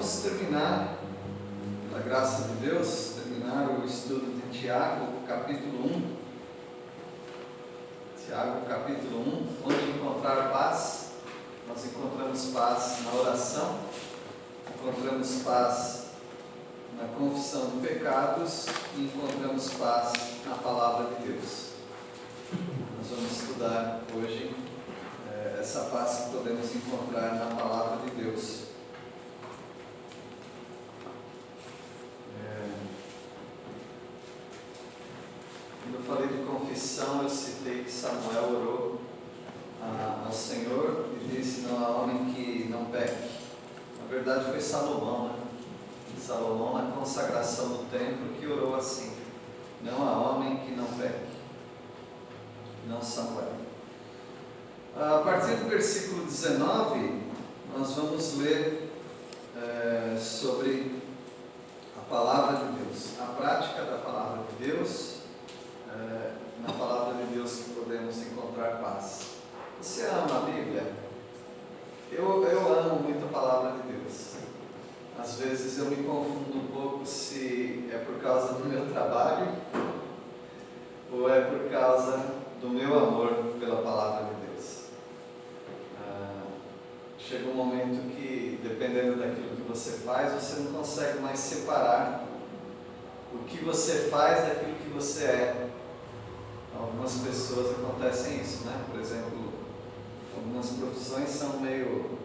vamos terminar, pela graça de Deus, terminar o estudo de Tiago, capítulo 1. Tiago, capítulo 1, onde encontrar paz. Nós encontramos paz na oração, encontramos paz na confissão de pecados e encontramos paz na palavra de Deus. Nós vamos estudar hoje essa paz que podemos encontrar na palavra de Deus. Quando eu falei de confissão, eu citei que Samuel orou ao Senhor e disse: não há homem que não peque. Na verdade foi Salomão, né? Salomão, na consagração do templo, que orou assim: não há homem que não peque, não Samuel. A partir do versículo 19, nós vamos ler sobre a palavra de Deus, a prática da palavra de Deus. Na palavra de Deus que podemos encontrar paz. Você ama a Bíblia? Eu amo muito a palavra de Deus. Às vezes eu me confundo um pouco se é por causa do meu trabalho ou é por causa do meu amor pela palavra de Deus. Chega um momento que, dependendo daquilo que você faz, você não consegue mais separar o que você faz daquilo que você é. Algumas pessoas acontecem isso, né? Por exemplo, algumas profissões são meio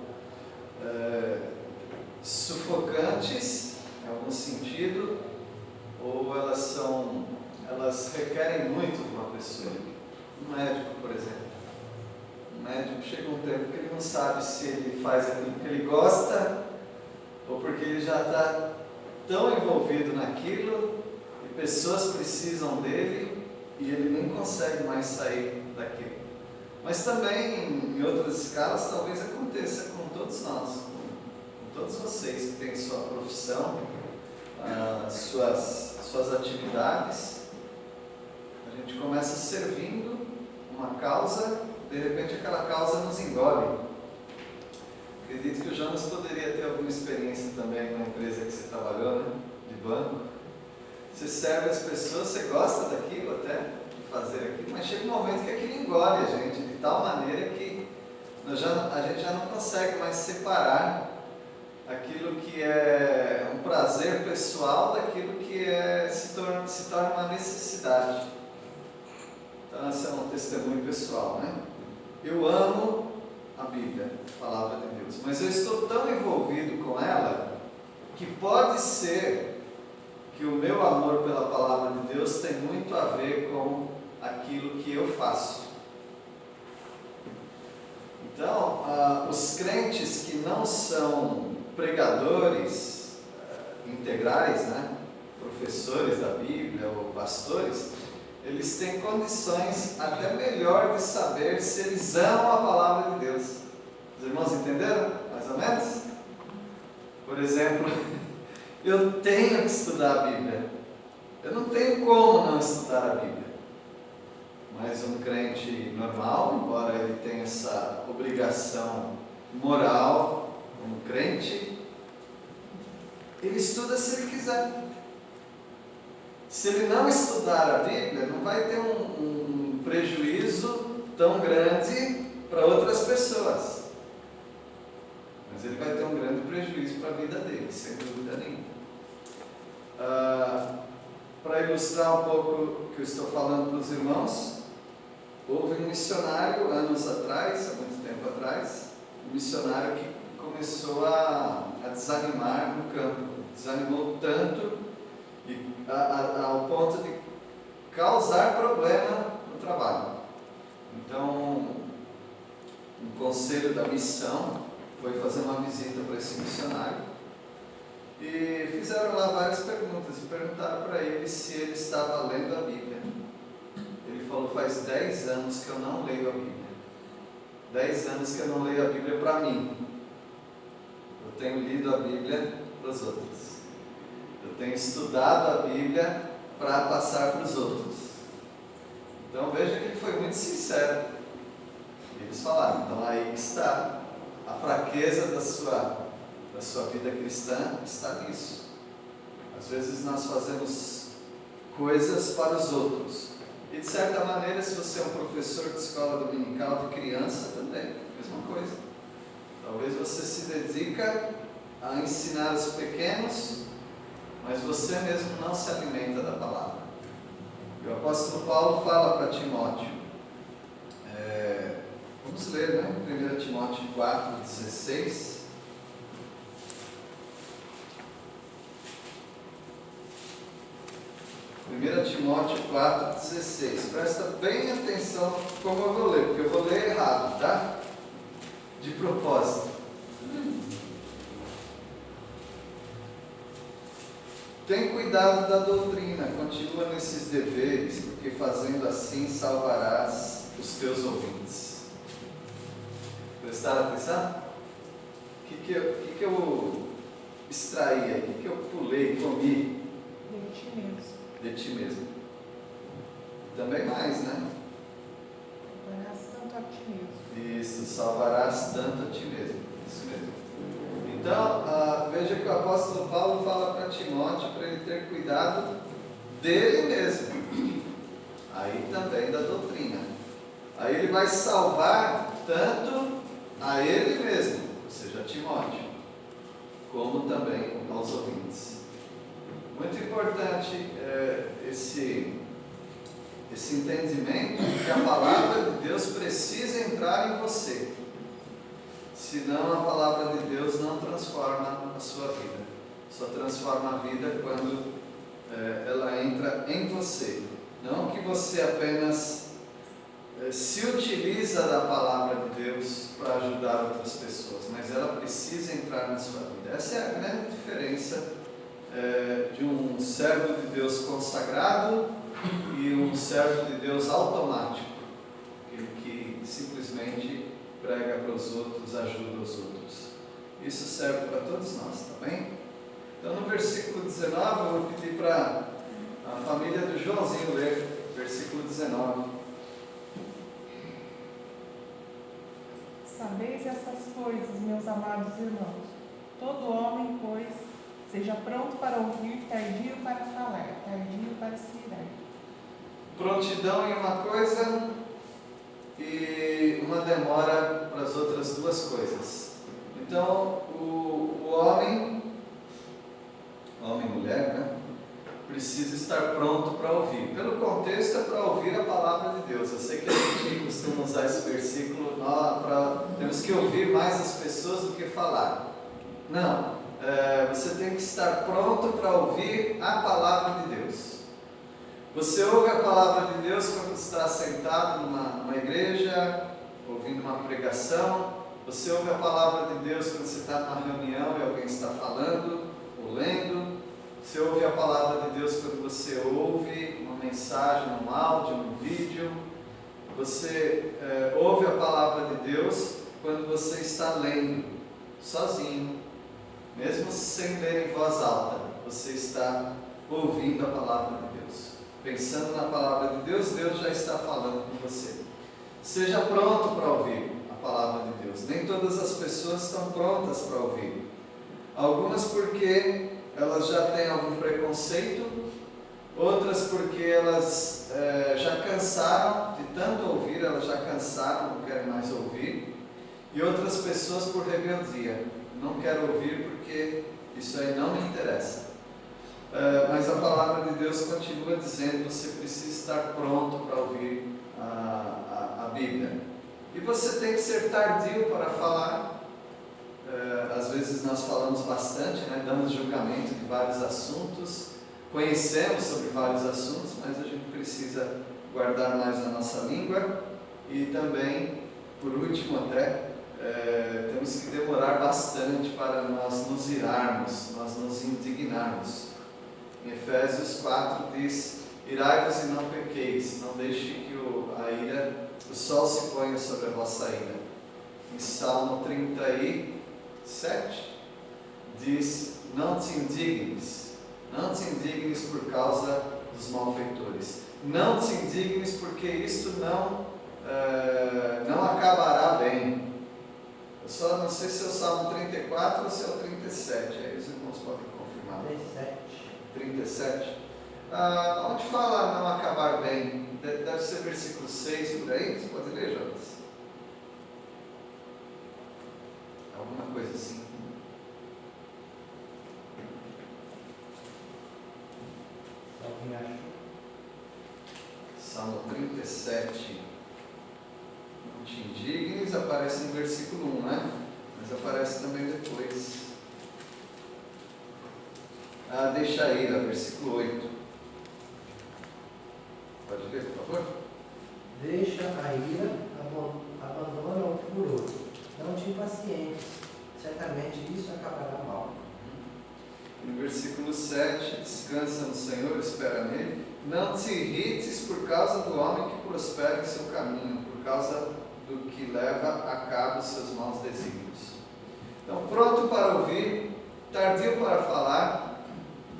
sufocantes, em algum sentido, ou elas requerem muito de uma pessoa. Um médico, por exemplo. Um médico chega um tempo que ele não sabe se ele faz aquilo que ele gosta, ou porque ele já está tão envolvido naquilo, e pessoas precisam dele, e ele nem consegue mais sair daquilo. Mas também, em outras escalas, talvez aconteça com todos nós, com todos vocês que têm sua profissão, suas atividades. A gente começa servindo uma causa, de repente aquela causa nos engole. Acredito que o Jonas poderia ter alguma experiência também na empresa que você trabalhou, né? De banco. Você serve as pessoas, você gosta daquilo até, de fazer aquilo, mas chega um momento que aquilo engole a gente de tal maneira que a gente já não consegue mais separar aquilo que é um prazer pessoal daquilo que se torna uma necessidade. Então esse é um testemunho pessoal, né? Eu amo a Bíblia, a palavra de Deus, mas eu estou tão envolvido com ela que pode ser que o meu amor pela palavra de Deus tem muito a ver com aquilo que eu faço. Então, os crentes que não são pregadores integrais, né, professores da Bíblia ou pastores, eles têm condições até melhor de saber se eles amam a palavra de Deus. Os irmãos entenderam? Mais ou menos? Por exemplo, eu tenho que estudar a Bíblia. Eu não tenho como não estudar a Bíblia. Mas um crente normal, embora ele tenha essa obrigação moral, um crente, ele estuda se ele quiser. Se ele não estudar a Bíblia, não vai ter um prejuízo tão grande para outras pessoas. Mas ele vai ter um grande prejuízo para a vida dele, sem dúvida nenhuma. Para ilustrar um pouco o que eu estou falando para os irmãos, houve um missionário anos atrás, há muito tempo atrás, um missionário que começou a desanimar no campo, desanimou tanto ao ponto de causar problema no trabalho. Então, um conselho da missão foi fazer uma visita para esse missionário e fizeram lá várias perguntas e perguntaram para ele se ele estava lendo a Bíblia. Ele falou: faz 10 anos que eu não leio a Bíblia. 10 anos que eu não leio a Bíblia para mim. Eu tenho lido a Bíblia para os outros. Eu tenho estudado a Bíblia para passar para os outros. Então veja que ele foi muito sincero. Eles falaram: então aí está a fraqueza da da sua vida cristã está nisso. Às vezes nós fazemos coisas para os outros. E de certa maneira, se você é um professor de escola dominical de criança, também, mesma coisa. Talvez você se dedica a ensinar os pequenos, mas você mesmo não se alimenta da palavra. E o apóstolo Paulo fala para Timóteo, vamos ler, né? 1 Timóteo 4,16. 1 Timóteo 4,16. Presta bem atenção como eu vou ler, porque eu vou ler errado, tá? De propósito. Tem cuidado da doutrina, continua nesses deveres, porque fazendo assim salvarás os teus ouvintes. Prestaram atenção? O que eu extraí aí? O que eu pulei, comi? De ti mesmo. De ti mesmo. Também mais, né? Salvarás tanto a ti mesmo. Isso, salvarás tanto a ti mesmo. Isso mesmo. Então, veja que o apóstolo Paulo fala para Timóteo para ele ter cuidado dele mesmo. Aí também da doutrina. Aí ele vai salvar tanto a ele mesmo, ou seja, a Timóteo, como também aos ouvintes. Muito importante esse entendimento de que a palavra de Deus precisa entrar em você. Senão a palavra de Deus não transforma a sua vida. Só transforma a vida quando ela entra em você. Não que você apenas se utiliza da palavra de Deus para ajudar outras pessoas, mas ela precisa entrar na sua vida. Essa é a grande diferença de um servo de Deus consagrado e um servo de Deus automático, que simplesmente prega para os outros, ajuda os outros. Isso serve para todos nós, tá bem? Então no versículo 19 eu vou pedir para a família do Joãozinho ler, versículo 19. Sabeis essas coisas, meus amados irmãos. Todo homem, pois, seja pronto para ouvir, tardio para falar, tardio para se irar. Prontidão em uma coisa e uma demora para as outras duas coisas. Então, o homem e mulher, né, precisa estar pronto para ouvir. Pelo contexto, é para ouvir a palavra de Deus. Eu sei que a gente costuma usar esse versículo temos que ouvir mais as pessoas do que falar. Não, você tem que estar pronto para ouvir a palavra de Deus. Você ouve a palavra de Deus quando está sentado numa igreja, ouvindo uma pregação. Você ouve a palavra de Deus quando você está numa reunião e alguém está falando ou lendo. Você ouve a palavra de Deus quando você ouve uma mensagem, um áudio, um vídeo. Você ouve a palavra de Deus quando você está lendo, sozinho. Mesmo sem ler em voz alta, você está ouvindo a palavra de Deus. Pensando na palavra de Deus, Deus já está falando com você. Seja pronto para ouvir a palavra de Deus. Nem todas as pessoas estão prontas para ouvir. Algumas porque elas já têm algum preconceito, outras porque elas já cansaram de tanto ouvir, elas já cansaram, não querem mais ouvir, e outras pessoas por rebeldia, não quero ouvir porque isso aí não me interessa. Mas a palavra de Deus continua dizendo que você precisa estar pronto para ouvir a Bíblia. E você tem que ser tardio para falar. Às vezes nós falamos bastante, né? Damos julgamento de vários assuntos, conhecemos sobre vários assuntos, mas a gente precisa guardar mais a nossa língua. E também, por último até, temos que demorar bastante para nós nos irarmos, nós nos indignarmos. Em Efésios 4 diz: irai-vos e não pequeis, não deixe que o sol se ponha sobre a vossa ira. Em Salmo 37 diz: não te indignes por causa dos malfeitores, não te indignes porque isto não acabará bem. Ou Eu só não sei se é o Salmo 34 ou se é o 37. Aí os irmãos podem confirmar. 37. Onde fala não acabar bem? Deve ser versículo 6 por aí. Você pode ler, Jonas? Alguma coisa assim. Alguém acha? Salmo 37. Não te indignes, aparece no versículo 1, né? Mas aparece também depois. Deixa a ira, versículo 8. Pode ler, por favor? Deixa a ira, abandona o furor. Não te impacientes, certamente isso acabará mal. No versículo 7, descansa no Senhor, espera nele. Não te irrites por causa do homem que prospera em seu caminho, por causa do que leva a cabo seus maus desígnios. Então, pronto para ouvir, tardio para falar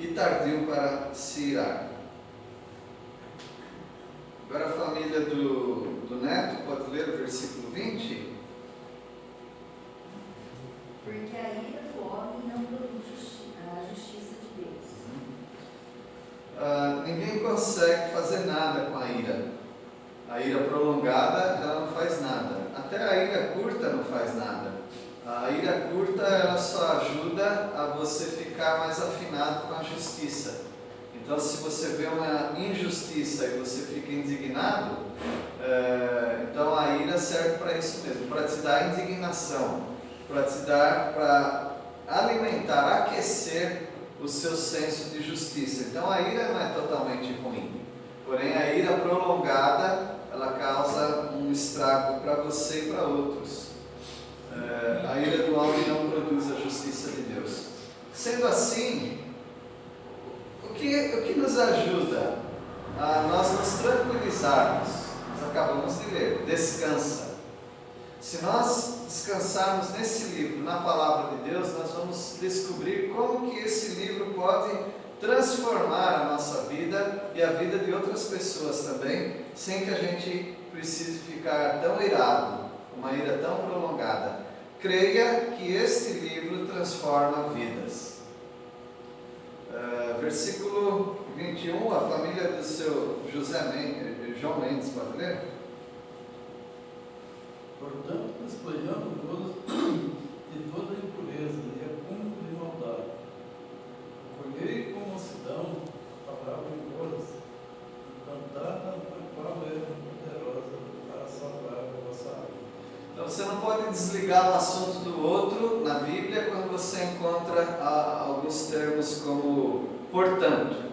e tardio para se irar. Agora a família do Neto, pode ler o versículo 20? Porque a ira do homem não produz a justiça de Deus. Ninguém consegue fazer nada com a ira. A ira prolongada, ela não faz nada. Até a ira curta não faz nada. A ira curta, ela só ajuda a você ficar mais afinado com a justiça. Então, se você vê uma injustiça e você fica indignado, então a ira serve para isso mesmo, para te dar indignação, para alimentar, aquecer o seu senso de justiça. Então a ira não é totalmente ruim, porém a ira prolongada, ela causa um estrago para você e para outros. A ira do homem não produz a justiça de Deus. Sendo assim, o que nos ajuda a nós nos tranquilizarmos? Nós acabamos de ler, descansa. Se nós descansarmos nesse livro, na palavra de Deus, nós vamos descobrir como que esse livro pode transformar a nossa vida e a vida de outras pessoas também, sem que a gente precise ficar tão irado, uma ira tão prolongada. Creia que este livro transforma vidas. Versículo 21, a família do seu João Mendes, pode ler? Portanto, despojando-vos de toda impureza e acúmulo de maldade, colhei com mansidão a palavra em boas, cantada na qual é poderosa para salvar a vossa alma. Então você não pode desligar um assunto do outro na Bíblia quando você encontra alguns termos como portanto.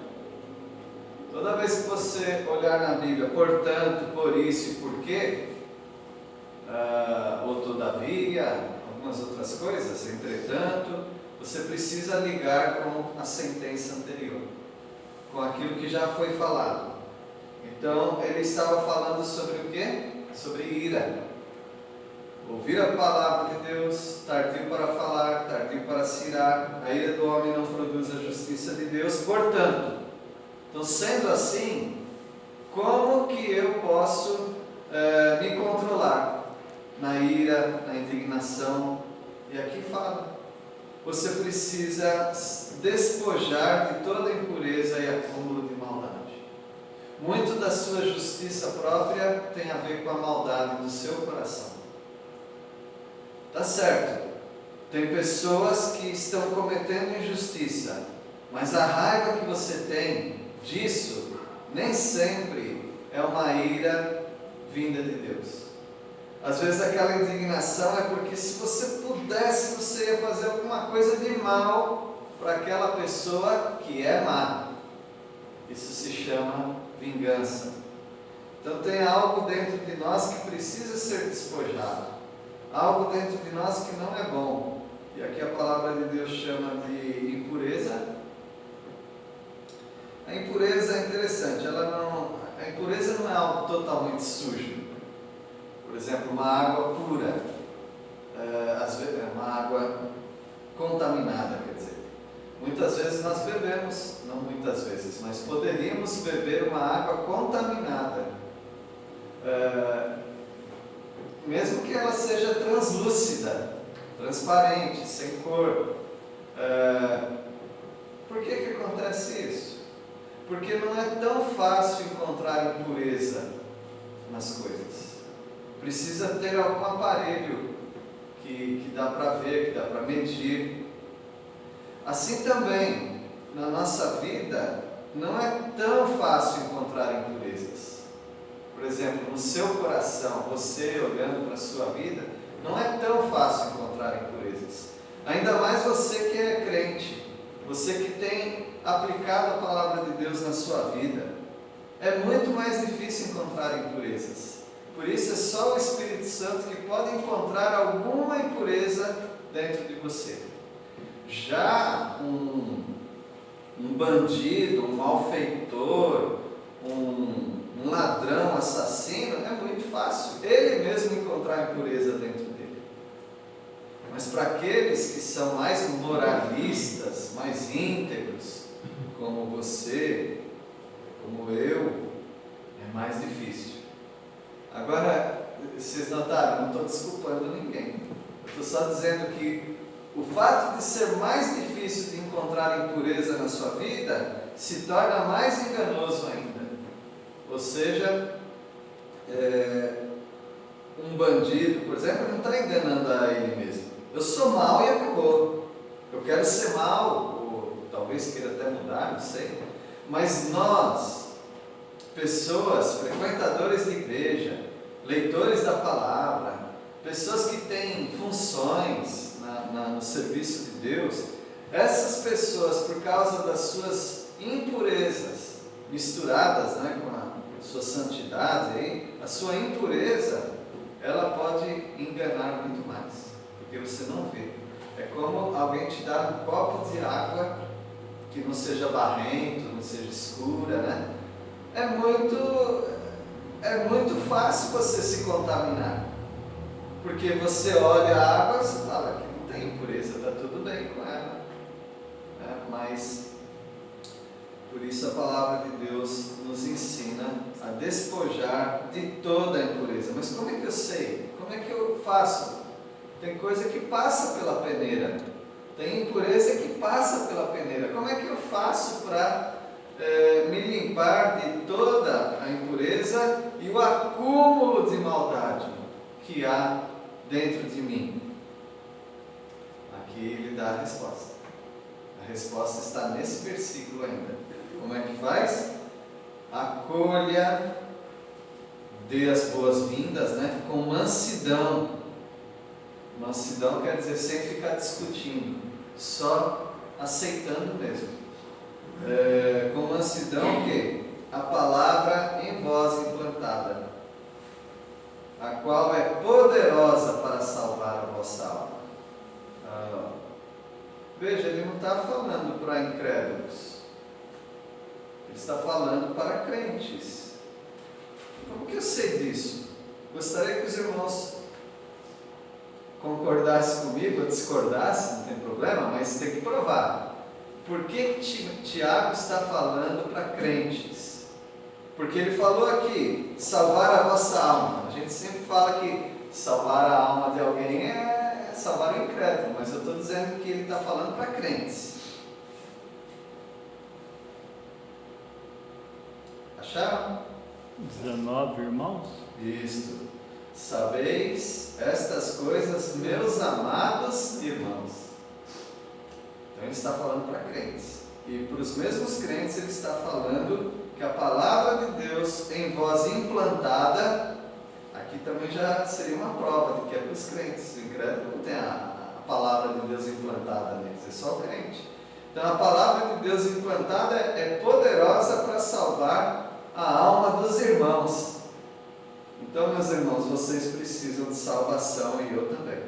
Toda vez que você olhar na Bíblia, portanto, por isso e por quê, ou todavia, algumas outras coisas, entretanto, você precisa ligar com a sentença anterior, com aquilo que já foi falado. Então, ele estava falando sobre o quê? Sobre ira. Ouvir a palavra de Deus, tardio para falar, tardio para se irar. A ira do homem não produz a justiça de Deus. Portanto, então sendo assim, como que eu posso me controlar na ira, na indignação? E aqui fala, você precisa despojar de toda impureza e acúmulo de maldade. Muito da sua justiça própria tem a ver com a maldade do seu coração. Tá certo, tem pessoas que estão cometendo injustiça, mas a raiva que você tem disso nem sempre é uma ira vinda de Deus. Às vezes aquela indignação é porque se você pudesse, você ia fazer alguma coisa de mal para aquela pessoa que é má. Isso se chama vingança. Então tem algo dentro de nós que precisa ser despojado. Algo dentro de nós que não é bom. E aqui a palavra de Deus chama de impureza. A impureza é interessante. A impureza não é algo totalmente sujo. Por exemplo, uma água pura. Às vezes é uma água contaminada, quer dizer. Muitas vezes nós bebemos, não muitas vezes, mas poderíamos beber uma água contaminada. Mesmo que ela seja translúcida, transparente, sem cor. Por que acontece isso? Porque não é tão fácil encontrar impureza nas coisas. Precisa ter algum aparelho que dá para ver, que dá para medir. Assim também, na nossa vida, não é tão fácil encontrar impurezas. Por exemplo, no seu coração, você olhando para a sua vida, não é tão fácil encontrar impurezas. Ainda mais você que é crente, você que tem aplicado a palavra de Deus na sua vida. É muito mais difícil encontrar impurezas. Por isso é só o Espírito Santo que pode encontrar alguma impureza dentro de você. Já um bandido, um malfeitor, um ladrão, assassino, é muito fácil ele mesmo encontrar impureza dentro dele. Mas para aqueles que são mais moralistas, mais íntegros, como você, como eu, é mais difícil. Agora, vocês notaram, não estou desculpando ninguém. Eu estou só dizendo que o fato de ser mais difícil de encontrar impureza na sua vida se torna mais enganoso ainda. Ou seja, um bandido, por exemplo, não está enganando a ele mesmo. Eu sou mau e acabou. Eu quero ser mau, ou talvez queira até mudar, não sei. Mas nós, pessoas, frequentadores de igreja, leitores da palavra, pessoas que têm funções no serviço de Deus, essas pessoas, por causa das suas impurezas misturadas, com a sua santidade, a sua impureza, ela pode enganar muito mais, porque você não vê. É como alguém te dar um copo de água que não seja barrento, não seja escura, É muito fácil você se contaminar, porque você olha a água e você fala que não tem impureza, está tudo bem com ela, mas por isso a palavra de Deus nos ensina a despojar de toda a impureza. Mas como é que eu sei? Como é que eu faço? Tem coisa que passa pela peneira, tem impureza que passa pela peneira. Como é que eu faço para me limpar de toda a impureza e o acúmulo de maldade que há dentro de mim? Aqui ele dá a resposta. A resposta está nesse versículo ainda. Como é que faz? Acolha, dê as boas-vindas, com mansidão. Mansidão quer dizer sem ficar discutindo, só aceitando mesmo. Com mansidão, o quê? A palavra em vós implantada, a qual é poderosa para salvar a vossa alma. Veja, ele não está falando para incrédulos, ele está falando para crentes. Como que eu sei disso? Gostaria que os irmãos concordassem comigo ou discordassem, não tem problema, mas tem que provar. Por que Tiago está falando para crentes? Porque ele falou aqui, salvar a vossa alma. A gente sempre fala que salvar a alma de alguém é salvar o incrédulo, mas eu estou dizendo que ele está falando para crentes. Acharam? 19 irmãos? Isto. Sabeis estas coisas, meus amados irmãos. Então ele está falando para crentes. E para os mesmos crentes ele está falando que a palavra de Deus em vós implantada, aqui também já seria uma prova de que é para os crentes. O incrédulo não tem a palavra de Deus implantada neles, é só o crente. Então a palavra de Deus implantada é poderosa para salvar a alma dos irmãos. Então, meus irmãos, vocês precisam de salvação e eu também,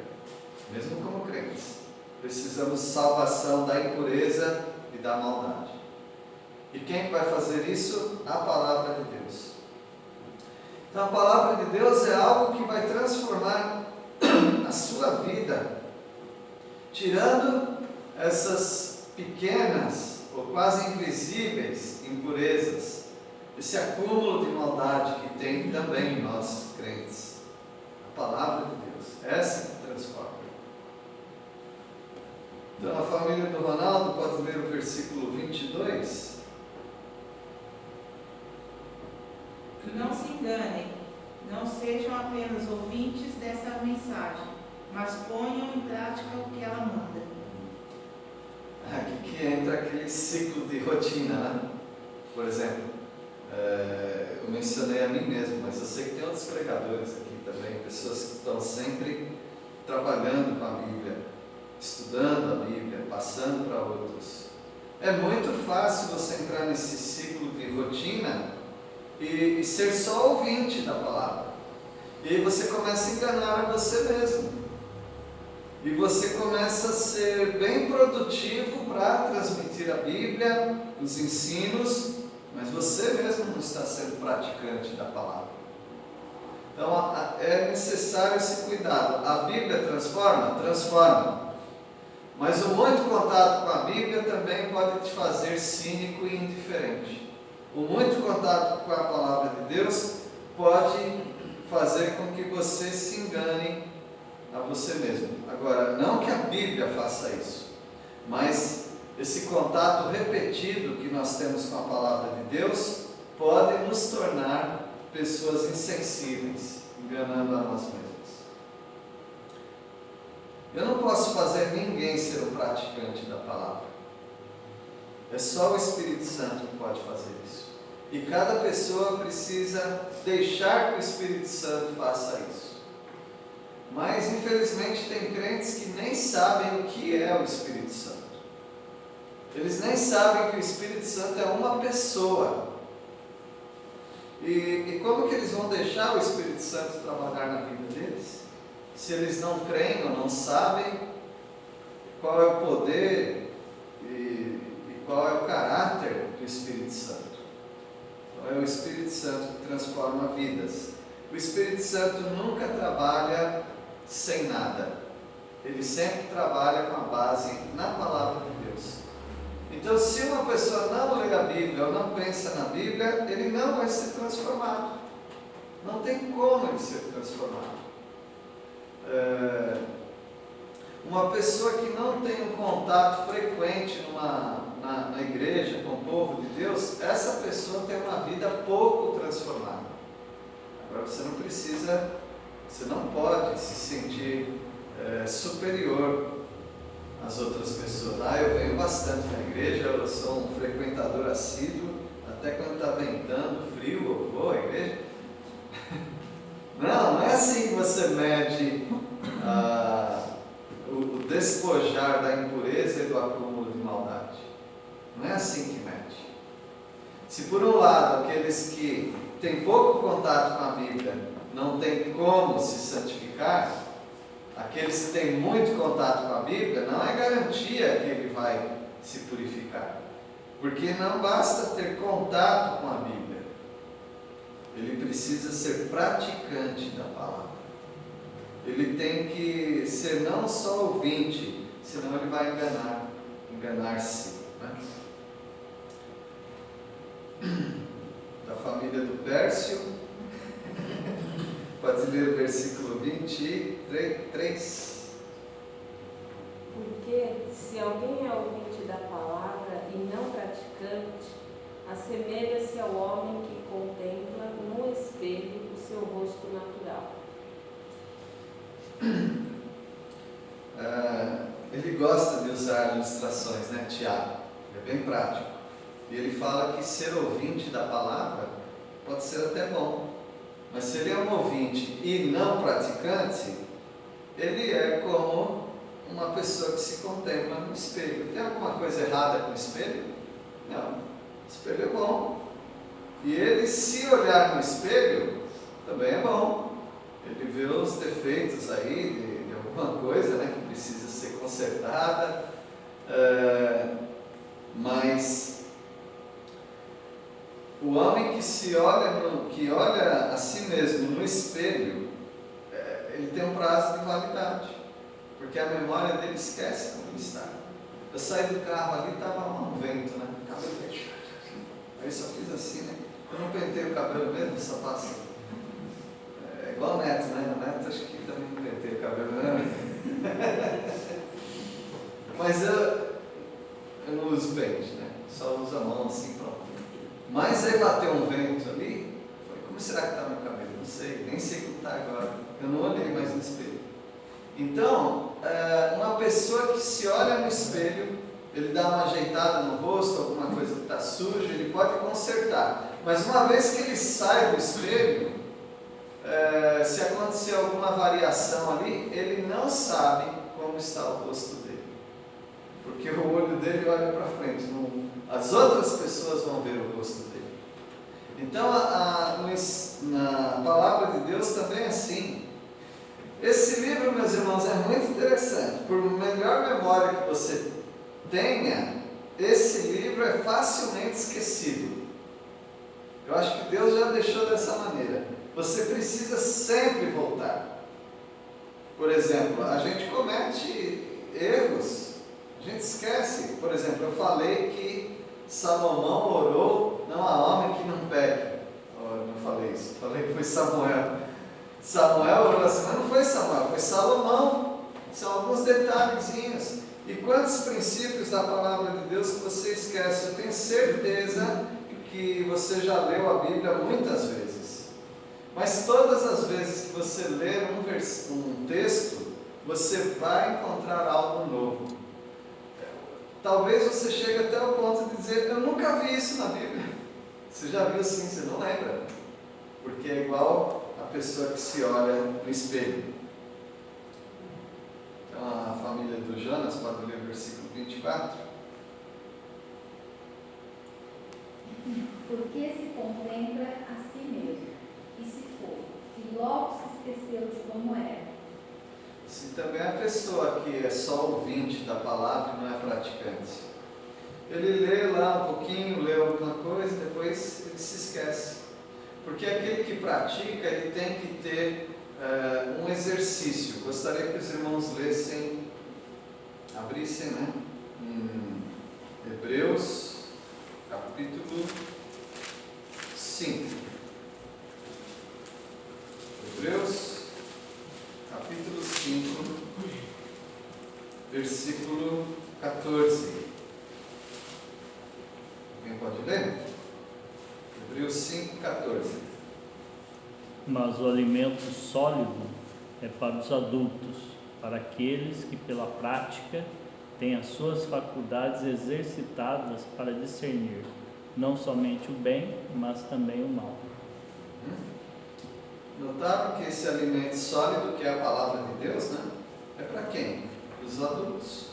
mesmo como crentes. Precisamos de salvação da impureza e da maldade. E quem vai fazer isso? A palavra de Deus. Então a palavra de Deus é algo que vai transformar a sua vida, tirando essas pequenas ou quase invisíveis impurezas, esse acúmulo de maldade que tem também em nós crentes. A palavra de Deus, essa que transforma. Então, a família do Ronaldo pode ler o versículo 22. Não se enganem, não sejam apenas ouvintes dessa mensagem, mas ponham em prática o que ela manda. Aqui que entra aquele ciclo de rotina, né? Por exemplo, eu mencionei a mim mesmo, mas eu sei que tem outros pregadores aqui também, pessoas que estão sempre trabalhando com a Bíblia, estudando a Bíblia, passando para outros. É muito fácil você entrar nesse ciclo de rotina e ser só ouvinte da palavra. E aí você começa a enganar a você mesmo. E você começa a ser bem produtivo para transmitir a Bíblia, os ensinos, mas você mesmo não está sendo praticante da palavra. Então é necessário esse cuidado. A Bíblia transforma? Transforma. Mas o muito contato com a Bíblia também pode te fazer cínico e indiferente. O muito contato com a palavra de Deus pode fazer com que você se engane a você mesmo. Agora, não que a Bíblia faça isso, mas esse contato repetido que nós temos com a palavra de Deus pode nos tornar pessoas insensíveis, enganando a nós mesmos. Eu não posso fazer ninguém ser um praticante da palavra. É só o Espírito Santo que pode fazer isso. E cada pessoa precisa deixar que o Espírito Santo faça isso. Mas, infelizmente, tem crentes que nem sabem o que é o Espírito Santo. Eles nem sabem que o Espírito Santo é uma pessoa. E como que eles vão deixar o Espírito Santo trabalhar na vida deles? Se eles não creem ou não sabem qual é o poder e qual é o caráter do Espírito Santo. Então, é o Espírito Santo que transforma vidas. O Espírito Santo nunca trabalha sem nada. Ele sempre trabalha com a base na palavra de Deus. Então, se uma pessoa não lê a Bíblia ou não pensa na Bíblia, ele não vai ser transformado. Não tem como ele ser transformado. Uma pessoa que não tem um contato frequente na igreja com o povo de Deus, essa pessoa tem uma vida pouco transformada. Agora você não precisa, você não pode se sentir superior às outras pessoas. Eu venho bastante na igreja, eu sou um frequentador assíduo, até quando está ventando, frio, eu vou à igreja. Não é assim que você mede o despojar da impureza e do acúmulo de maldade. Não é assim que mede. Se por um lado aqueles que têm pouco contato com a Bíblia não têm como se santificar, aqueles que têm muito contato com a Bíblia, não é garantia que ele vai se purificar. Porque não basta ter contato com a Bíblia. Ele precisa ser praticante da palavra. Ele tem que ser não só ouvinte, senão ele vai enganar-se. Né? Da família do Pércio, pode ler o versículo 23. Porque se alguém é ouvinte da palavra e não praticante, assemelha-se ao homem que contempla no espelho o seu rosto natural. Ele gosta de usar ilustrações, né, Tiago? É bem prático. E ele fala que ser ouvinte da palavra pode ser até bom. Mas se ele é um ouvinte e não praticante, ele é como uma pessoa que se contempla no espelho. Tem alguma coisa errada com o espelho? Não. O espelho é bom. E ele, se olhar no espelho, também é bom. Ele vê os defeitos aí de alguma coisa, né, que precisa ser consertada. Mas o homem que olha a si mesmo no espelho, ele tem um prazo de validade, porque a memória dele esquece como ele está. Eu saí do carro ali, estava um vento, né? O cabelo fechado. Aí só fiz assim, né? Eu não pentei o cabelo mesmo, só passo. É igual o Neto, né? O Neto acho que também não pentei o cabelo, né? Mas eu não uso pente, né? Só uso a mão assim, pronto. Mas aí bateu um vento ali, falei, como será que está meu cabelo? Não sei, nem sei como está agora. Eu não olhei mais no espelho. Então, uma pessoa que se olha no espelho, ele dá uma ajeitada no rosto, alguma coisa que está suja, ele pode consertar. Mas uma vez que ele sai do espelho, se acontecer alguma variação ali, ele não sabe como está o rosto dele. Porque o olho dele olha para frente, as outras pessoas vão ver o rosto dele. Então, na palavra de Deus também é assim. Esse livro, meus irmãos, é muito interessante. Por melhor memória que você tenha, esse livro é facilmente esquecido. Eu acho que Deus já deixou dessa maneira. Você precisa sempre voltar. Por exemplo, a gente comete erros, a gente esquece. Por exemplo, eu falei que Salomão orou, não há homem que não peque. Eu não falei isso, falei que foi Samuel. Samuel orou assim, mas não foi Samuel, foi Salomão. São alguns detalhezinhos. E quantos princípios da palavra de Deus que você esquece? Eu tenho certeza que você já leu a Bíblia muitas vezes. Mas todas as vezes que você ler um texto, você vai encontrar algo novo. Talvez você chegue até o ponto de dizer, eu nunca vi isso na Bíblia. Você já viu sim, você não lembra. Porque é igual a pessoa que se olha no espelho. Então a família do Jonas pode ler o versículo 24. Porque se contempla a si mesmo, e se for, e logo se esqueceu de como era. Se também a pessoa que é só ouvinte da palavra e não é praticante, ele lê lá um pouquinho, lê alguma coisa, depois ele se esquece. Porque aquele que pratica, ele tem que ter um exercício. Gostaria que os irmãos lessem, abrissem, né? Em Hebreus, capítulo 5. Hebreus, capítulo 5, versículo 14. Alguém pode ler? Hebreus 5, 14. Mas o alimento sólido é para os adultos, para aqueles que pela prática têm as suas faculdades exercitadas para discernir não somente o bem, mas também o mal. Notaram que esse alimento sólido, que é a palavra de Deus, né? É para quem? Os adultos.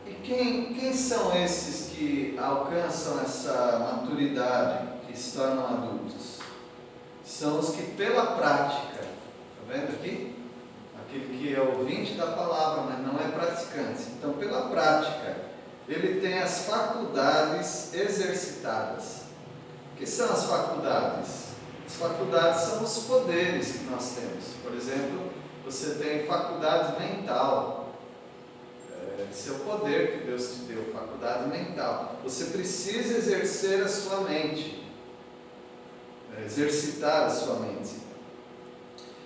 E quem são esses que alcançam essa maturidade, que se tornam adultos? São os que pela prática, está vendo aqui? Aquele que é ouvinte da palavra, mas não é praticante. Então, pela prática, ele tem as faculdades exercitadas. O que são as faculdades? As faculdades são os poderes que nós temos. Por exemplo, você tem faculdade mental. Esse é o poder que Deus te deu, faculdade mental. Você precisa exercer a sua mente, exercitar a sua mente.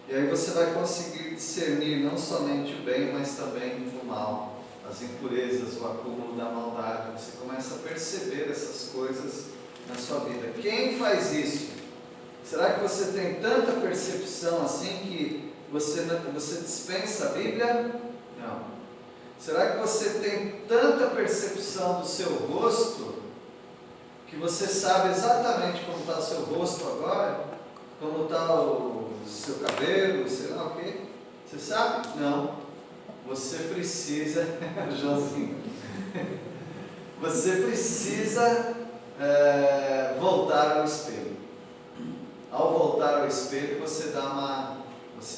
E aí você vai conseguir discernir não somente o bem, mas também o mal, as impurezas, o acúmulo da maldade. Você começa a perceber essas coisas na sua vida. Quem faz isso? Será que você tem tanta percepção assim que você dispensa a Bíblia? Não. Será que você tem tanta percepção do seu rosto que você sabe exatamente como está o seu rosto agora? Como está o seu cabelo, sei lá o quê? Você sabe? Não. Você precisa, Joãozinho, você precisa voltar ao espelho. Ao voltar ao espelho, você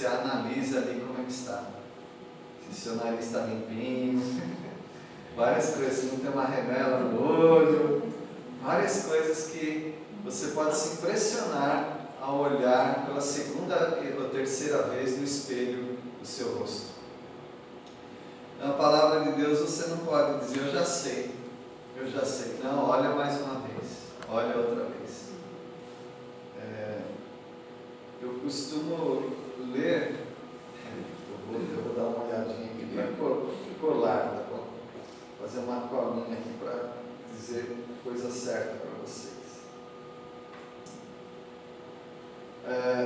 analisa ali como é que está. Se seu nariz está limpinho, várias coisas, se não tem uma remela no olho, várias coisas que você pode se impressionar ao olhar pela segunda ou terceira vez no espelho do seu rosto. Na palavra de Deus você não pode dizer, eu já sei. Não, olha mais uma vez, olha outra vez. Eu costumo ler, eu vou dar uma olhadinha aqui para colar, tá bom? Vou fazer uma colinha aqui para dizer coisa certa para vocês.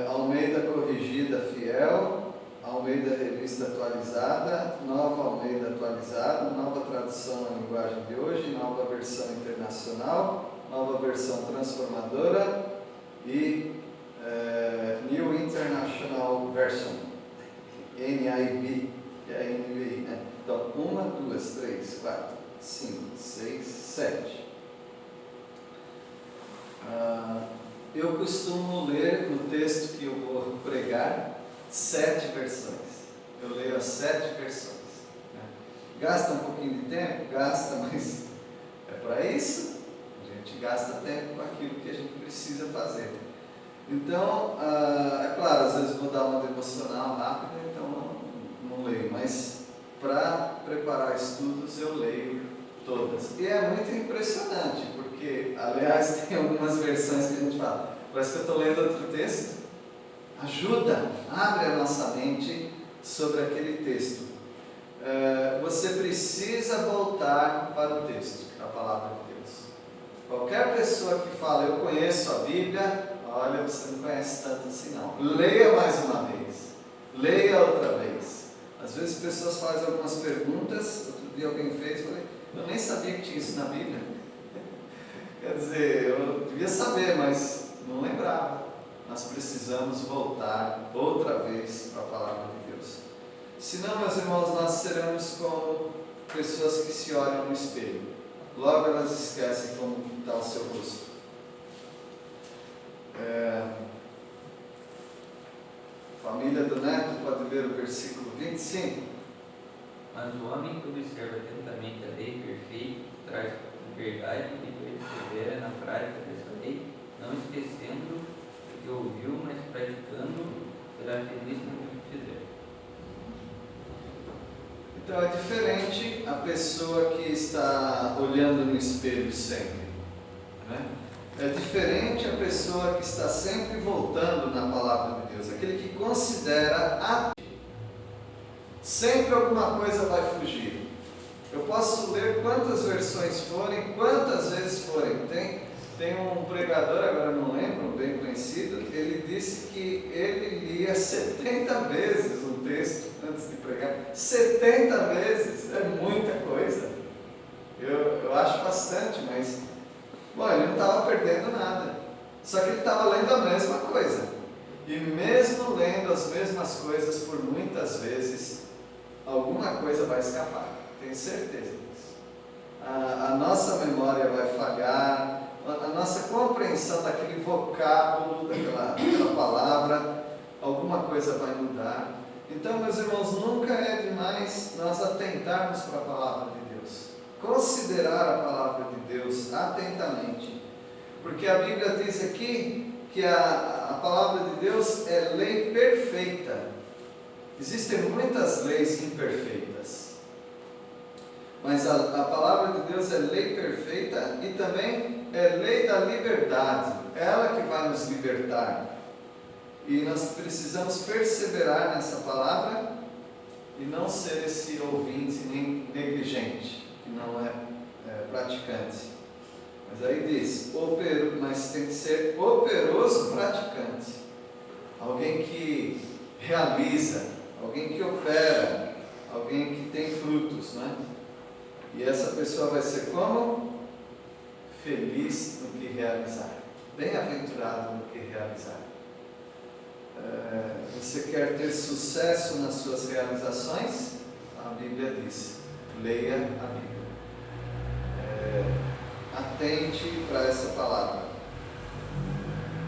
Almeida Corrigida Fiel, Almeida Revista Atualizada, Nova Almeida Atualizada, Nova Tradução na Linguagem de Hoje, Nova Versão Internacional, Nova Versão Transformadora e New International Version, NIV, que é a NVI, né? Então, 1, 2, 3, 4, 5, 6, 7. Eu costumo ler no texto que eu vou pregar 7 versões. Eu leio as 7 versões. Né? Gasta um pouquinho de tempo? Gasta, mas é para isso. A gente gasta tempo com aquilo que a gente precisa fazer. Então, é claro, às vezes vou dar uma devocional rápida, então não leio, mas para preparar estudos eu leio todas. E é muito impressionante, porque, aliás, tem algumas versões que a gente fala, parece que eu estou lendo outro texto. Ajuda, abre a nossa mente sobre aquele texto. Você precisa voltar para o texto, a palavra de Deus. Qualquer pessoa que fala, eu conheço a Bíblia, olha, você não conhece tanto assim não. Leia mais uma vez, leia outra vez. Às vezes pessoas fazem algumas perguntas, outro dia alguém fez, eu falei, eu nem sabia que tinha isso na Bíblia. Quer dizer, eu devia saber, mas não lembrava. Nós precisamos voltar outra vez para a palavra de Deus. Senão, meus irmãos, nós seremos como pessoas que se olham no espelho. Logo elas esquecem como está o seu rosto. Família do Neto pode ler o versículo 25. Mas o homem que observa atentamente a lei perfeita, traz com verdade e persevera na prática dessa lei, não esquecendo o que ouviu, mas praticando, será feliz no que fizer. Então é diferente a pessoa que está olhando no espelho sempre, né? É diferente a pessoa que está sempre voltando na palavra de Deus, aquele que considera sempre alguma coisa vai fugir. Eu posso ler quantas versões forem, quantas vezes forem. Tem um pregador, agora não lembro, bem conhecido, ele disse que ele lia 70 vezes um texto antes de pregar. 70 vezes, é muita coisa. Eu acho bastante, mas bom, ele não estava perdendo nada. Só que ele estava lendo a mesma coisa. E mesmo lendo as mesmas coisas por muitas vezes, alguma coisa vai escapar. Tenho certeza disso. A nossa memória vai falhar, a nossa compreensão daquele vocábulo, daquela palavra, alguma coisa vai mudar. Então, meus irmãos, nunca é demais nós atentarmos para a palavra de Deus. Considerar a palavra de Deus atentamente. Porque a Bíblia diz aqui que a palavra de Deus é lei perfeita. Existem muitas leis imperfeitas. Mas a palavra de Deus é lei perfeita e também é lei da liberdade. É ela que vai nos libertar. E nós precisamos perseverar nessa palavra e não ser esse ouvinte nem negligente, que não é praticante. Mas aí diz, mas tem que ser operoso praticante. Alguém que realiza, alguém que opera, alguém que tem frutos, né? E essa pessoa vai ser como? Feliz no que realizar. Bem-aventurado no que realizar. Você quer ter sucesso nas suas realizações? A Bíblia diz, leia a Bíblia. Atente para essa palavra.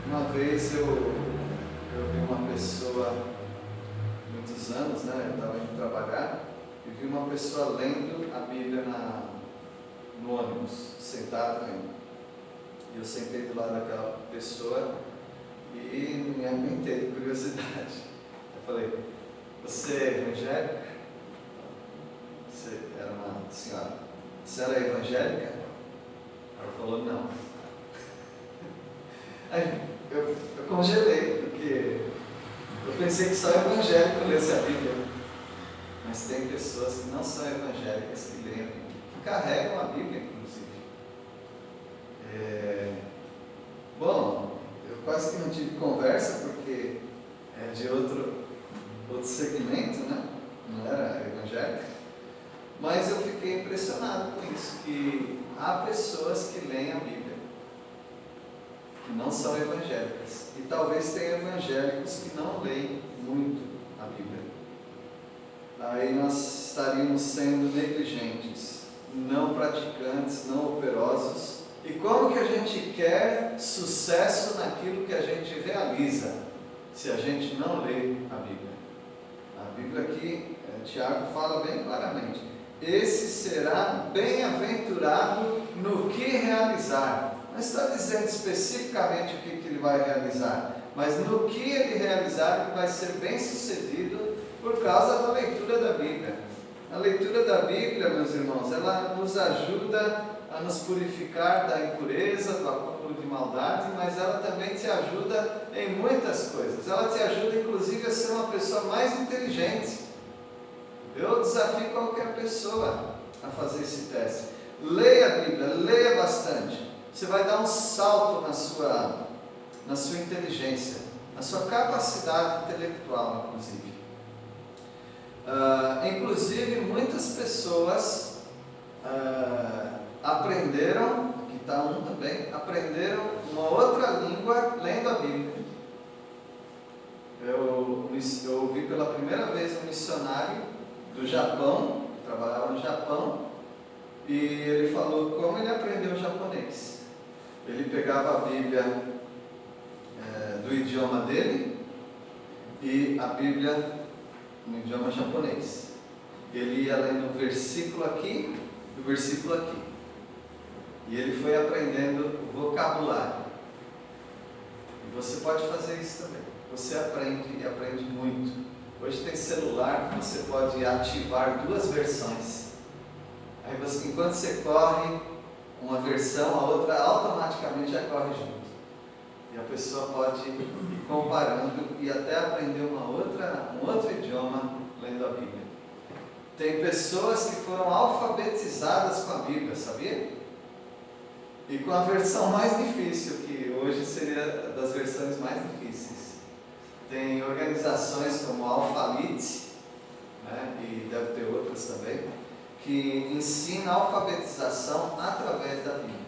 Uma vez eu vi uma pessoa, muitos anos, né? Eu estava indo trabalhar e vi uma pessoa lendo a Bíblia no ônibus, sentado lendo. E eu sentei do lado daquela pessoa e me aguentei de curiosidade. Eu falei, você é evangélica? Você era uma senhora. Você era evangélica? Ela falou, não. Aí eu congelei, porque eu pensei que só evangélico lesse a Bíblia. Mas tem pessoas que não são evangélicas que leem a Bíblia, que carregam a Bíblia, inclusive. Bom, eu quase que não tive conversa, porque é de outro segmento, né? Não era evangélico. Mas eu fiquei impressionado com isso, que há pessoas que leem a Bíblia, que não são evangélicas. E talvez tenha evangélicos que não leem muito a Bíblia. Aí nós estaríamos sendo negligentes, não praticantes, não operosos. E como que a gente quer sucesso naquilo que a gente realiza, se a gente não lê a Bíblia? A Bíblia aqui, Tiago fala bem claramente: esse será bem-aventurado no que realizar. Não está dizendo especificamente o que ele vai realizar, mas no que ele realizar ele vai ser bem-sucedido por causa da leitura da Bíblia. A leitura da Bíblia, meus irmãos, ela nos ajuda a nos purificar da impureza, do acúmulo de maldade, mas ela também te ajuda em muitas coisas. Ela te ajuda, inclusive, a ser uma pessoa mais inteligente. Eu desafio qualquer pessoa a fazer esse teste. Leia a Bíblia, leia bastante. Você vai dar um salto na sua inteligência, na sua capacidade intelectual, inclusive. Inclusive, muitas pessoas aprenderam, aqui está um também, aprenderam uma outra língua lendo a Bíblia. Eu ouvi pela primeira vez um missionário do Japão, que trabalhava no Japão, e ele falou como ele aprendeu japonês. Ele pegava a Bíblia do idioma dele e a Bíblia no idioma japonês. Ele ia lendo um versículo aqui e um versículo aqui. E ele foi aprendendo vocabulário. E você pode fazer isso também. Você aprende e aprende muito. Hoje tem celular que você pode ativar 2 versões. Aí você, enquanto você corre uma versão, a outra automaticamente já corre junto. E a pessoa pode ir comparando e até aprender um outro idioma lendo a Bíblia. Tem pessoas que foram alfabetizadas com a Bíblia, sabia? E com a versão mais difícil, que hoje seria das versões mais difíceis. Tem organizações como a Alphalete, né, e deve ter outras também, que ensina a alfabetização através da Bíblia.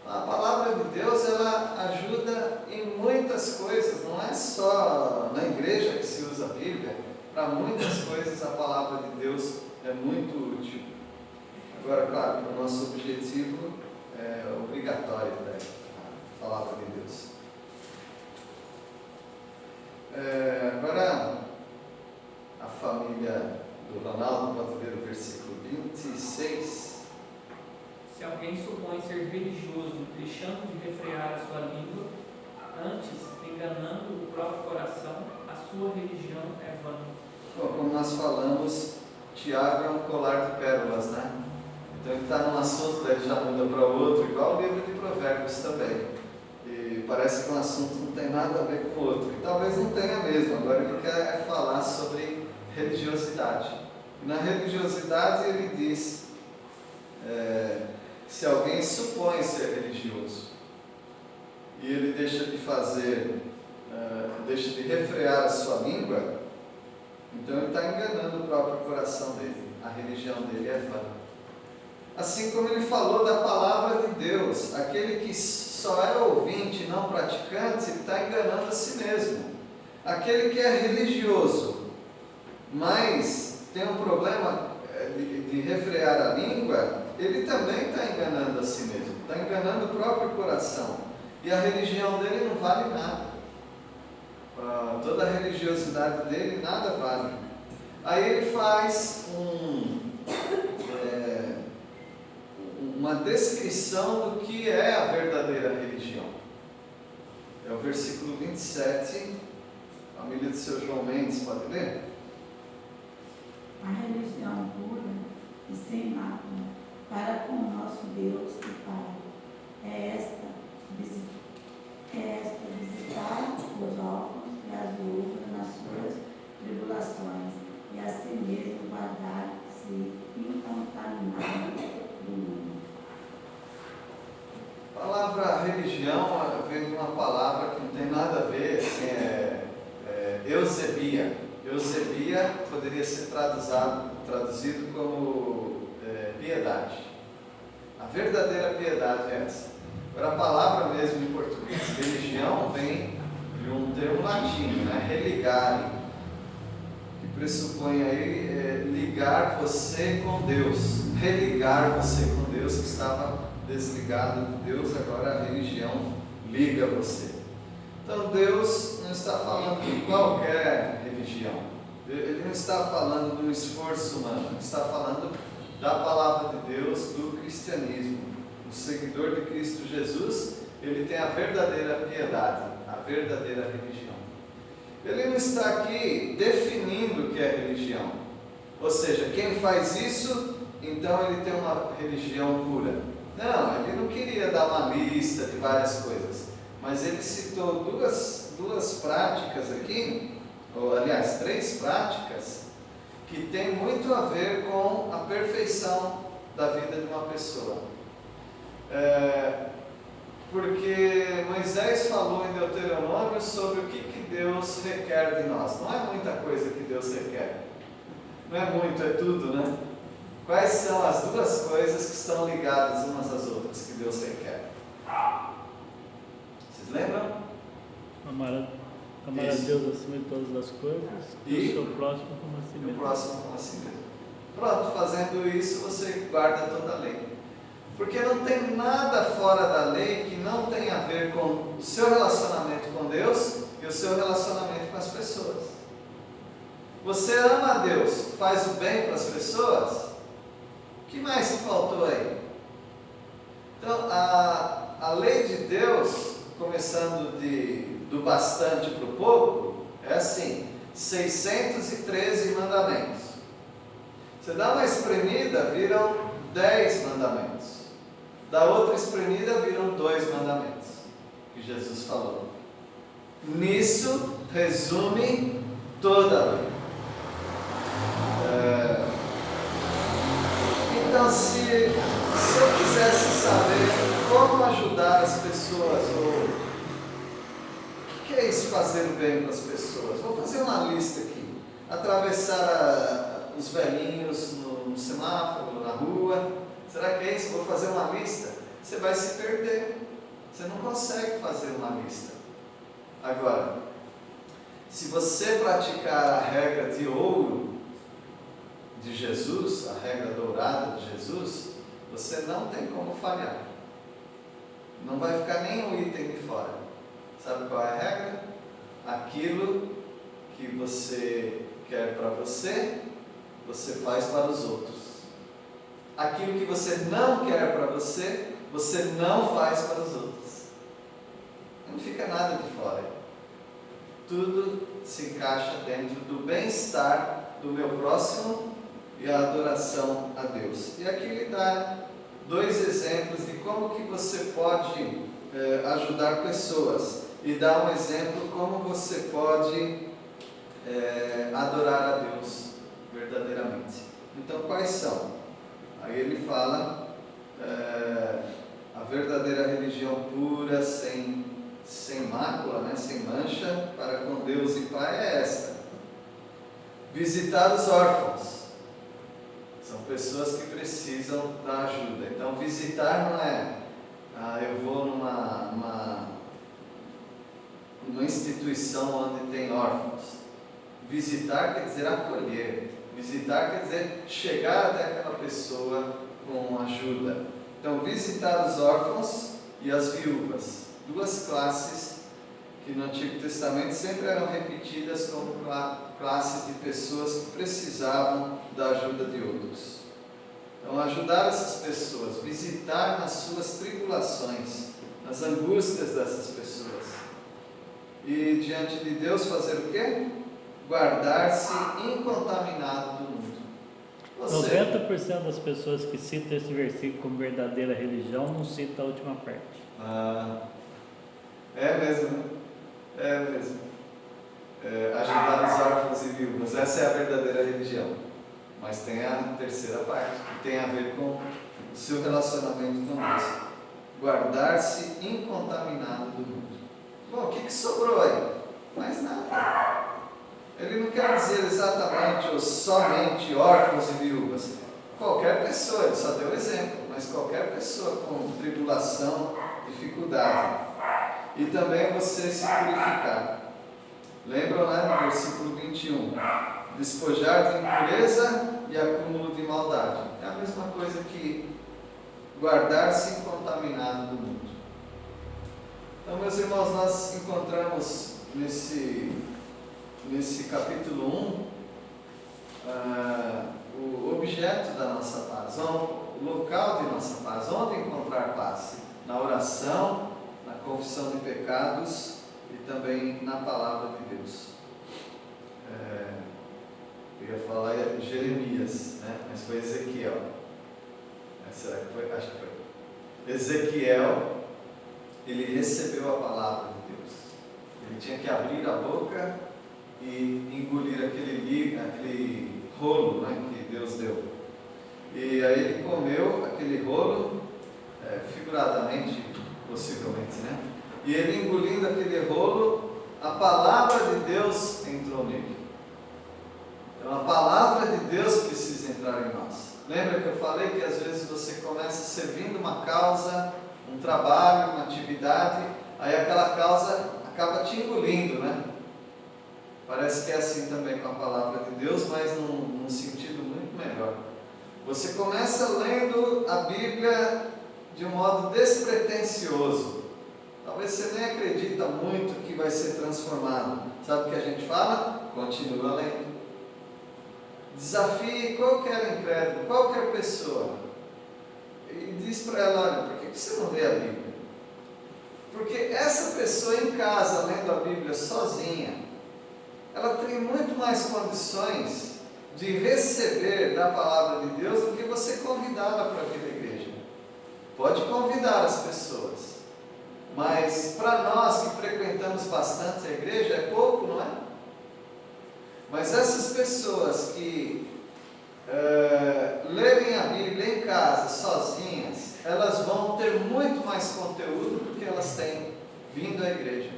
A palavra de Deus, ela ajuda em muitas coisas, não é só na igreja que se usa a Bíblia. Para muitas coisas a palavra de Deus é muito útil. Agora, claro, o nosso objetivo é obrigatório, né? A palavra de Deus. Agora, a família do Ronaldo pode ver o versículo 26. Se alguém supõe ser religioso, deixando de refrear a sua língua, antes, enganando o próprio coração, a sua religião é vã. Bom, como nós falamos, Tiago é um colar de pérolas, né? Então ele está num assunto, daí ele já muda para outro, igual o livro de Provérbios também. E parece que um assunto não tem nada a ver com o outro. E talvez não tenha mesmo. Agora ele quer falar sobre religiosidade. E na religiosidade ele diz, se alguém supõe ser religioso e ele deixa de refrear a sua língua, então ele está enganando o próprio coração dele. A religião dele é vã. Assim como ele falou da palavra de Deus, aquele que só é ouvinte e não praticante, ele está enganando a si mesmo. Aquele que é religioso, mas tem um problema de refrear a língua, ele também está enganando a si mesmo, está enganando o próprio coração. E a religião dele não vale nada. Toda a religiosidade dele nada vale. Aí ele faz uma descrição do que é a verdadeira religião. É o versículo 27, família de seu João Mendes, pode ler? A religião pura e sem mácula para com o nosso Deus e Pai é esta, visitar os órfãos e as viúvas nas suas tribulações, e a si mesmo palavra religião vem de uma palavra que não tem nada a ver, assim, eusebia. Eusebia poderia ser traduzido como piedade. A verdadeira piedade é essa. Agora, a palavra mesmo em português, religião, vem de um termo latino, né? Religare, que pressupõe aí ligar você com Deus, religar você com Deus, que estava desligado de Deus, agora a religião liga você. Então Deus não está falando de qualquer religião, Ele não está falando de um esforço humano, Ele está falando da palavra de Deus, do cristianismo. O seguidor de Cristo Jesus, ele tem a verdadeira piedade, a verdadeira religião. Ele não está aqui definindo o que é religião, ou seja, quem faz isso, então ele tem uma religião pura. Não, ele não queria dar uma lista de várias coisas, mas ele citou duas práticas aqui, ou aliás, 3 práticas, que tem muito a ver com a perfeição da vida de uma pessoa. Porque Moisés falou em Deuteronômio sobre o que Deus requer de nós. Não é muita coisa que Deus requer, não é muito, é tudo, né? Quais são as 2 coisas que estão ligadas umas às outras que Deus requer? Vocês lembram? Amar a Deus acima de todas as coisas e o seu próximo como a si mesmo. O próximo como a si mesmo. Pronto, fazendo isso você guarda toda a lei. Porque não tem nada fora da lei que não tenha a ver com o seu relacionamento com Deus e o seu relacionamento com as pessoas. Você ama a Deus, faz o bem para as pessoas, o que mais que faltou aí? Então, a lei de Deus, começando do bastante para o pouco, é assim, 613 mandamentos. Você dá uma espremida, viram 10 mandamentos. Da outra espremida, viram 2 mandamentos, que Jesus falou. Nisso resume toda a lei. Então, se eu quisesse saber como ajudar as pessoas, ou o que é isso, fazer o bem para as pessoas? Vou fazer uma lista aqui. Atravessar os velhinhos no semáforo, na rua. Será que é isso? Vou fazer uma lista? Você vai se perder. Você não consegue fazer uma lista. Agora, se você praticar a regra de ouro de Jesus, a regra dourada de Jesus, você não tem como falhar. Não vai ficar nenhum item de fora. Sabe qual é a regra? Aquilo que você quer para você, você faz para os outros. Aquilo que você não quer para você, você não faz para os outros. Não fica nada de fora. Tudo se encaixa dentro do bem-estar do meu próximo e a adoração a Deus. E aqui ele dá 2 exemplos de como que você pode ajudar pessoas, e dá um exemplo como você pode adorar a Deus verdadeiramente. Então, quais são? Aí ele fala a verdadeira religião pura, sem mácula, né, sem mancha, para com Deus e Pai é esta: visitar os órfãos. São pessoas que precisam da ajuda. Então, visitar não é eu vou numa instituição onde tem órfãos. Visitar quer dizer acolher. Visitar quer dizer chegar até aquela pessoa com ajuda. Então, visitar os órfãos e as viúvas. 2 classes que no Antigo Testamento sempre eram repetidas como classes de pessoas que precisavam da ajuda de outros. Então, ajudar essas pessoas, visitar nas suas tribulações, nas angústias dessas pessoas. E diante de Deus fazer o quê? Guardar-se incontaminado do mundo. 90% das pessoas que citam esse versículo como verdadeira religião não citam a última parte. É mesmo. É mesmo. Ajudar os órfãos e viúvas. Essa é a verdadeira religião. Mas tem a terceira parte, que tem a ver com o seu relacionamento com Deus. guardar-se incontaminado do mundo. Bom, o que sobrou aí? Mais nada. Ele não quer dizer exatamente ou somente órfãos e viúvas. Qualquer pessoa, ele só deu exemplo, mas qualquer pessoa com tribulação, dificuldade. E também você se purificar. Lembram, né, no versículo 21? Despojar de impureza e acúmulo de maldade. É a mesma coisa que guardar-se incontaminado do mundo. Então, meus irmãos, nós encontramos nesse capítulo 1 o objeto da nossa paz, o local de nossa paz, onde encontrar paz? Na oração, na confissão de pecados e também na palavra de Deus. Eu ia falar Jeremias, né? Mas foi Ezequiel. Será que foi? Acho que foi. Ezequiel, ele recebeu a palavra de Deus. Ele tinha que abrir a boca e engolir aquele rolo, né, que Deus deu. E aí ele comeu aquele rolo, figuradamente, possivelmente, né? E ele engolindo aquele rolo, a palavra de Deus entrou nele. Então a palavra de Deus precisa entrar em nós. Lembra que eu falei que às vezes você começa servindo uma causa, um trabalho, uma atividade, aí aquela causa acaba te engolindo, né? Parece que é assim também com a palavra de Deus, mas num sentido muito melhor. Você começa lendo a Bíblia de um modo despretensioso. Talvez você nem acredita muito que vai ser transformado. Sabe o que a gente fala? Continua lendo. Desafie qualquer incrédulo, qualquer pessoa. E diz para ela, olha, por que você não lê a Bíblia? Porque essa pessoa em casa, lendo a Bíblia sozinha, ela tem muito mais condições de receber da palavra de Deus do que você convidá-la para vir à igreja. Pode convidar as pessoas, mas para nós que frequentamos bastante a igreja, é pouco, não é? Mas essas pessoas que lerem a Bíblia em casa, sozinhas, elas vão ter muito mais conteúdo do que elas têm vindo à igreja.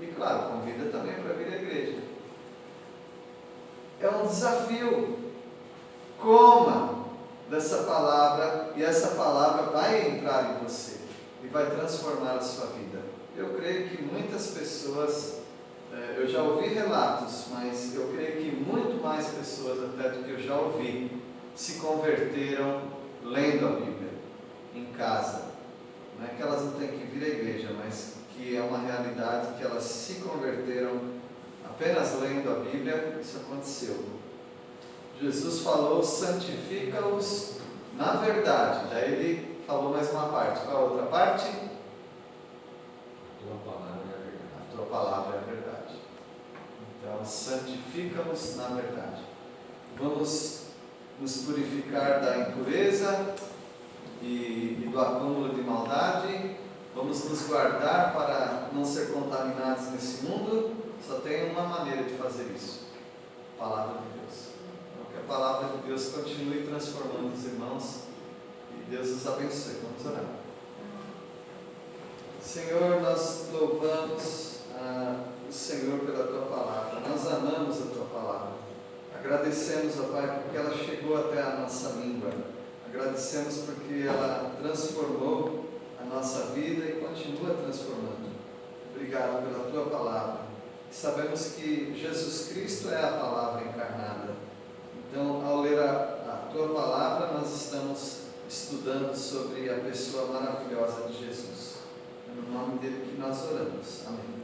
E claro, convida também para vir à igreja. É um desafio. Coma dessa palavra, e essa palavra vai entrar em você e vai transformar a sua vida. Eu creio que muitas pessoas, eu já ouvi relatos, mas eu creio que muito mais pessoas até do que eu já ouvi, se converteram lendo a Bíblia em casa. Não é que elas não têm que vir à igreja, mas que é uma realidade que elas se converteram apenas lendo a Bíblia. Isso aconteceu. Jesus falou, santifica-os na verdade. Daí ele falou mais uma parte. Qual a outra parte? Tua palavra é a verdade. A tua palavra é a verdade. Então, santifica-os na verdade. Vamos nos purificar da impureza e do acúmulo de maldade. Vamos nos guardar para não ser contaminados nesse mundo. Só tem uma maneira de fazer isso: a palavra de Deus. Então, que a palavra de Deus continue transformando os irmãos e Deus os abençoe. Vamos orar. Senhor, nós louvamos o Senhor pela Tua palavra. Nós amamos a Tua palavra. Agradecemos, ó Pai, porque ela chegou até a nossa língua. Agradecemos porque ela transformou a nossa vida e continua transformando. Obrigado pela Tua palavra. Sabemos que Jesus Cristo é a palavra encarnada. Então, ao ler a Tua palavra, nós estamos estudando sobre a pessoa maravilhosa de Jesus. É no nome dele que nós oramos. Amém.